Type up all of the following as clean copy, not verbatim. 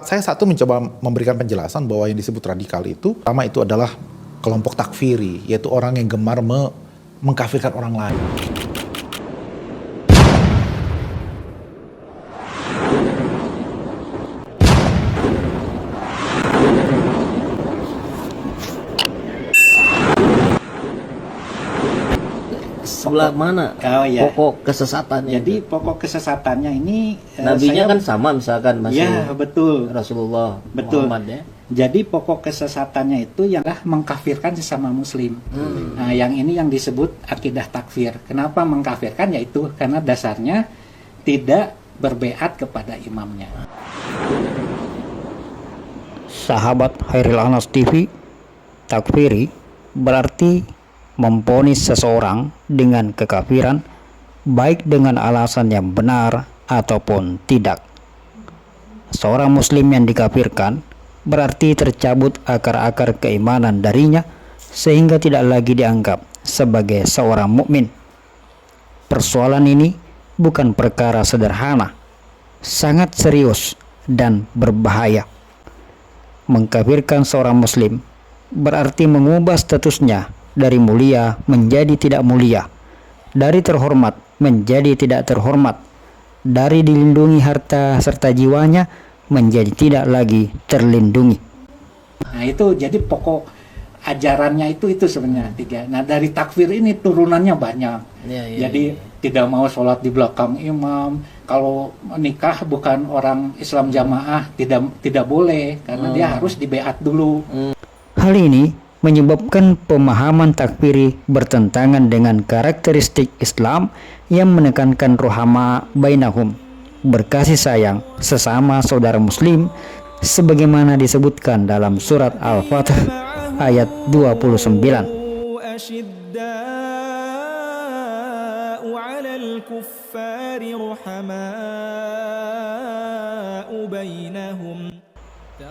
Saya satu mencoba memberikan penjelasan bahwa yang disebut radikal itu, pertama itu adalah kelompok takfiri, yaitu orang yang gemar mengkafirkan orang lain. Sebelah mana pokok kesesatannya? Jadi pokok kesesatannya ini nabinya kan sama, misalkan masih ya betul Rasulullah betul Muhammad ya. Jadi pokok kesesatannya itu yang mengkafirkan sesama muslim. Nah, yang ini yang disebut akidah takfir. Kenapa mengkafirkan? Yaitu karena dasarnya tidak berbeat kepada imamnya. Sahabat Khairil Anas TV, takfiri berarti memvonis seseorang dengan kekafiran, baik dengan alasan yang benar ataupun tidak. Seorang muslim yang dikafirkan berarti tercabut akar-akar keimanan darinya sehingga tidak lagi dianggap sebagai seorang mukmin. Persoalan ini bukan perkara sederhana, sangat serius dan berbahaya. Mengkafirkan seorang muslim berarti mengubah statusnya dari mulia menjadi tidak mulia, dari terhormat menjadi tidak terhormat, dari dilindungi harta serta jiwanya menjadi tidak lagi terlindungi. Nah itu jadi pokok ajarannya itu sebenarnya tiga. Nah dari takfir ini turunannya banyak. Jadi tidak mau sholat di belakang imam. Kalau nikah bukan orang Islam jamaah tidak boleh karena dia harus dibeat dulu. Hal ini menyebabkan pemahaman takfiri bertentangan dengan karakteristik Islam yang menekankan rohama bainahum, berkasih sayang sesama saudara muslim sebagaimana disebutkan dalam surat Al-Fatih ayat 29.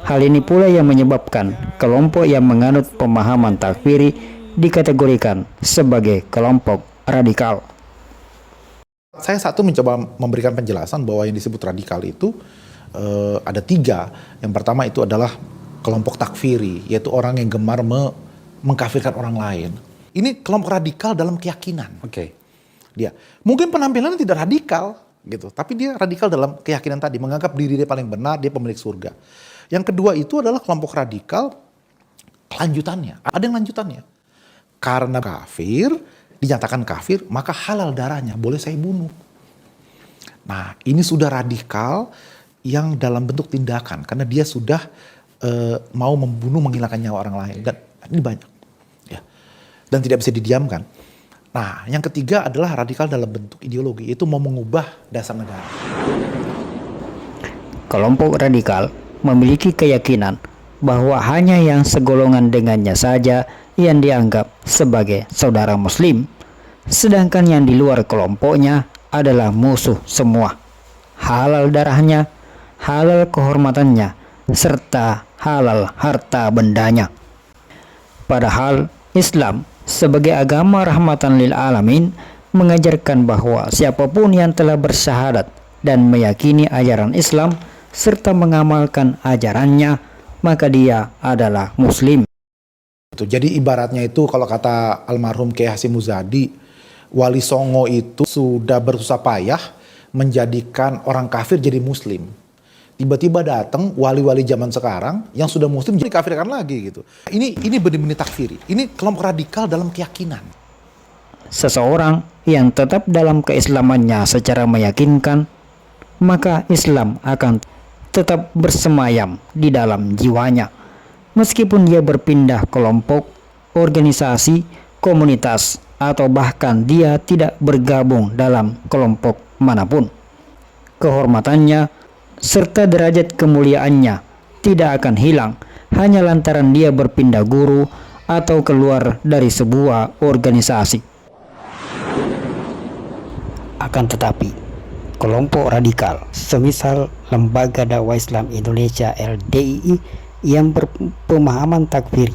Hal ini pula yang menyebabkan kelompok yang menganut pemahaman takfiri dikategorikan sebagai kelompok radikal. Saya satu mencoba memberikan penjelasan bahwa yang disebut radikal itu ada tiga. Yang pertama itu adalah kelompok takfiri, yaitu orang yang gemar mengkafirkan orang lain. Ini kelompok radikal dalam keyakinan. Dia mungkin penampilannya tidak radikal gitu, tapi dia radikal dalam keyakinan tadi, menganggap diri dia paling benar, dia pemilik surga. Yang kedua itu adalah kelompok radikal kelanjutannya. Ada yang lanjutannya. Karena kafir, dinyatakan kafir, maka halal darahnya, boleh saya bunuh. Nah, ini sudah radikal yang dalam bentuk tindakan. Karena dia sudah mau membunuh, menghilangkan nyawa orang lain. Dan ini banyak. Ya. Dan tidak bisa didiamkan. Nah, yang ketiga adalah radikal dalam bentuk ideologi. Itu mau mengubah dasar negara. Kelompok radikal memiliki keyakinan bahwa hanya yang segolongan dengannya saja yang dianggap sebagai saudara muslim, sedangkan yang di luar kelompoknya adalah musuh semua. Halal darahnya, halal kehormatannya, serta halal harta bendanya. Padahal Islam sebagai agama rahmatan lil alamin mengajarkan bahwa siapapun yang telah bersyahadat dan meyakini ajaran Islam serta mengamalkan ajarannya, maka dia adalah muslim. Jadi ibaratnya itu kalau kata almarhum Kiai Hasyim Muzadi, Wali Songo itu sudah bersusah payah menjadikan orang kafir jadi muslim. Tiba-tiba datang wali-wali zaman sekarang yang sudah muslim jadi kafirkan lagi gitu. Ini benar-benar takfiri. Ini kelompok radikal dalam keyakinan. Seseorang yang tetap dalam keislamannya secara meyakinkan, maka Islam akan tetap bersemayam di dalam jiwanya, meskipun dia berpindah kelompok, organisasi, komunitas, atau bahkan dia tidak bergabung dalam kelompok manapun. Kehormatannya serta derajat kemuliaannya tidak akan hilang hanya lantaran dia berpindah guru atau keluar dari sebuah organisasi. Akan tetapi, kelompok radikal semisal Lembaga Dakwah Islam Indonesia LDII yang berpemahaman takfiri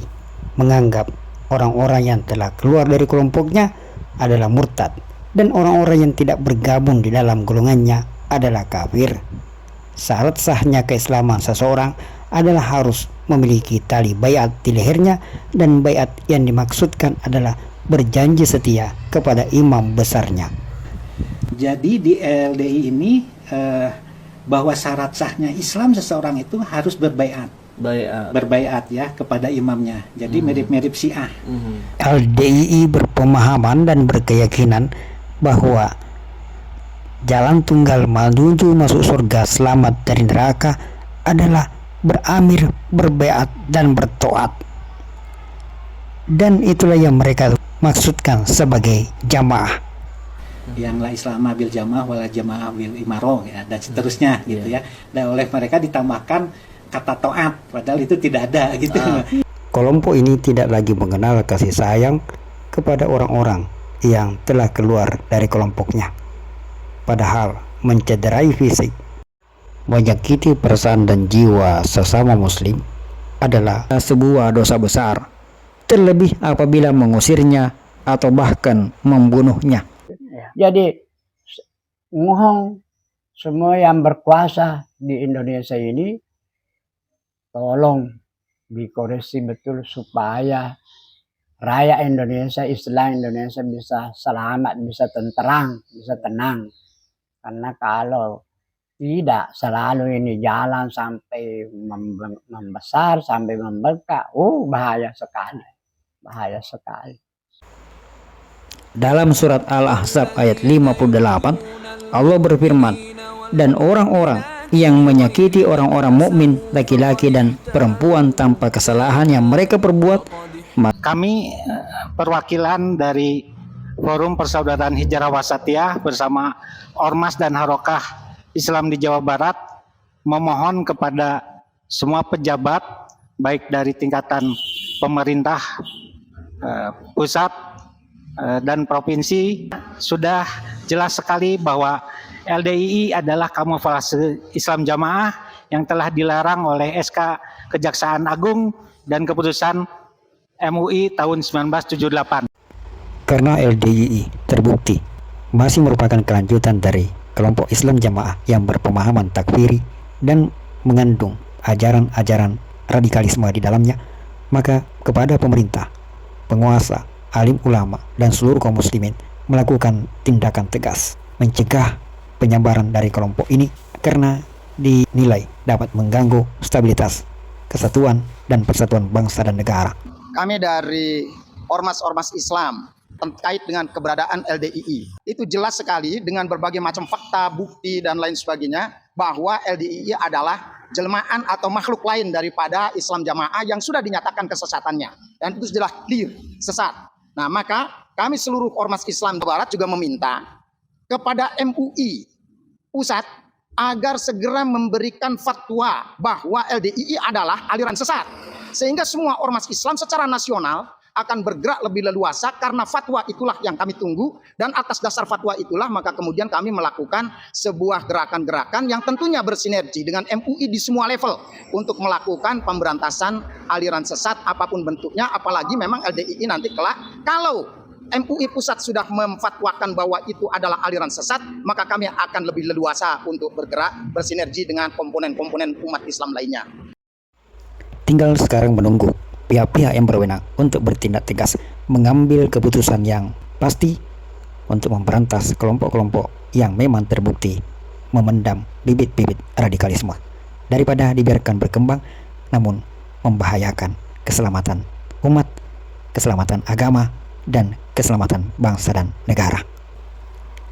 menganggap orang-orang yang telah keluar dari kelompoknya adalah murtad dan orang-orang yang tidak bergabung di dalam golongannya adalah kafir. syarat sahnya keislaman seseorang adalah harus memiliki tali baiat di lehernya, dan baiat yang dimaksudkan adalah berjanji setia kepada imam besarnya. Jadi di LDI ini bahwa syarat sahnya Islam seseorang itu harus berbaiat ya kepada imamnya. Jadi mirip-mirip Syiah. LDII berpemahaman dan berkeyakinan bahwa jalan tunggal menuju masuk surga selamat dari neraka adalah beramir, berbaiat, dan bertoat. Dan itulah yang mereka maksudkan sebagai jamaah. Yang la Islam bil jamaah wala jamaah bil imaro ya, dan seterusnya gitu ya. Dan oleh mereka ditambahkan kata taat, padahal itu tidak ada gitu. Kelompok ini tidak lagi mengenal kasih sayang kepada orang-orang yang telah keluar dari kelompoknya. Padahal mencederai fisik, menyakiti perasaan dan jiwa sesama muslim adalah sebuah dosa besar, terlebih apabila mengusirnya atau bahkan membunuhnya. Jadi mohon semua yang berkuasa di Indonesia ini tolong dikoreksi betul supaya rakyat Indonesia, Islam Indonesia bisa selamat, bisa tenteram, bisa tenang. Karena kalau tidak, selalu ini jalan sampai membesar, sampai membengkak, bahaya sekali, bahaya sekali. Dalam surat Al-Ahzab ayat 58, Allah berfirman, dan orang-orang yang menyakiti orang-orang mukmin laki-laki dan perempuan tanpa kesalahan yang mereka perbuat. Kami perwakilan dari Forum Persaudaraan Hijrah Wasatiyah bersama Ormas dan Harokah Islam di Jawa Barat memohon kepada semua pejabat baik dari tingkatan pemerintah pusat dan provinsi, sudah jelas sekali bahwa LDII adalah kamuflase Islam Jamaah yang telah dilarang oleh SK Kejaksaan Agung dan keputusan MUI tahun 1978. Karena LDII terbukti masih merupakan kelanjutan dari kelompok Islam Jamaah yang berpemahaman takfiri dan mengandung ajaran-ajaran radikalisme di dalamnya, maka kepada pemerintah, penguasa, alim ulama, dan seluruh kaum muslimin melakukan tindakan tegas mencegah penyebaran dari kelompok ini karena dinilai dapat mengganggu stabilitas, kesatuan, dan persatuan bangsa dan negara. Kami dari ormas-ormas Islam terkait dengan keberadaan LDII itu jelas sekali dengan berbagai macam fakta, bukti, dan lain sebagainya bahwa LDII adalah jelmaan atau makhluk lain daripada Islam Jamaah yang sudah dinyatakan kesesatannya, dan itu jelas clear sesat. Nah, maka kami seluruh ormas Islam di Barat juga meminta kepada MUI pusat agar segera memberikan fatwa bahwa LDII adalah aliran sesat, sehingga semua ormas Islam secara nasional akan bergerak lebih leluasa, karena fatwa itulah yang kami tunggu, dan atas dasar fatwa itulah maka kemudian kami melakukan sebuah gerakan-gerakan yang tentunya bersinergi dengan MUI di semua level untuk melakukan pemberantasan aliran sesat apapun bentuknya. Apalagi memang LDII nanti kelak kalau MUI pusat sudah memfatwakan bahwa itu adalah aliran sesat, maka kami akan lebih leluasa untuk bergerak bersinergi dengan komponen-komponen umat Islam lainnya. Tinggal sekarang menunggu pihak-pihak yang berwenang untuk bertindak tegas, mengambil keputusan yang pasti untuk memberantas kelompok-kelompok yang memang terbukti memendam bibit-bibit radikalisme, daripada dibiarkan berkembang namun membahayakan keselamatan umat, keselamatan agama, dan keselamatan bangsa dan negara.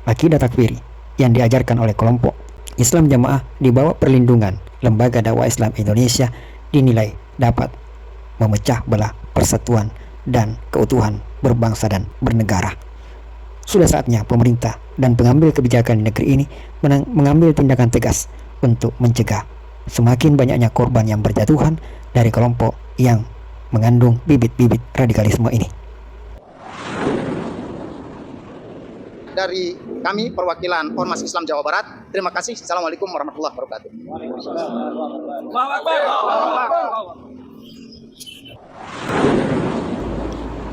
Akidah takfiri yang diajarkan oleh kelompok Islam Jamaah di bawah perlindungan Lembaga Dakwah Islam Indonesia dinilai dapat memecah belah persatuan dan keutuhan berbangsa dan bernegara. Sudah saatnya pemerintah dan pengambil kebijakan di negeri ini mengambil tindakan tegas untuk mencegah semakin banyaknya korban yang berjatuhan dari kelompok yang mengandung bibit-bibit radikalisme ini. Dari kami perwakilan Ormas Islam Jawa Barat, terima kasih. Assalamualaikum warahmatullahi wabarakatuh.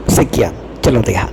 Sekian celotehan.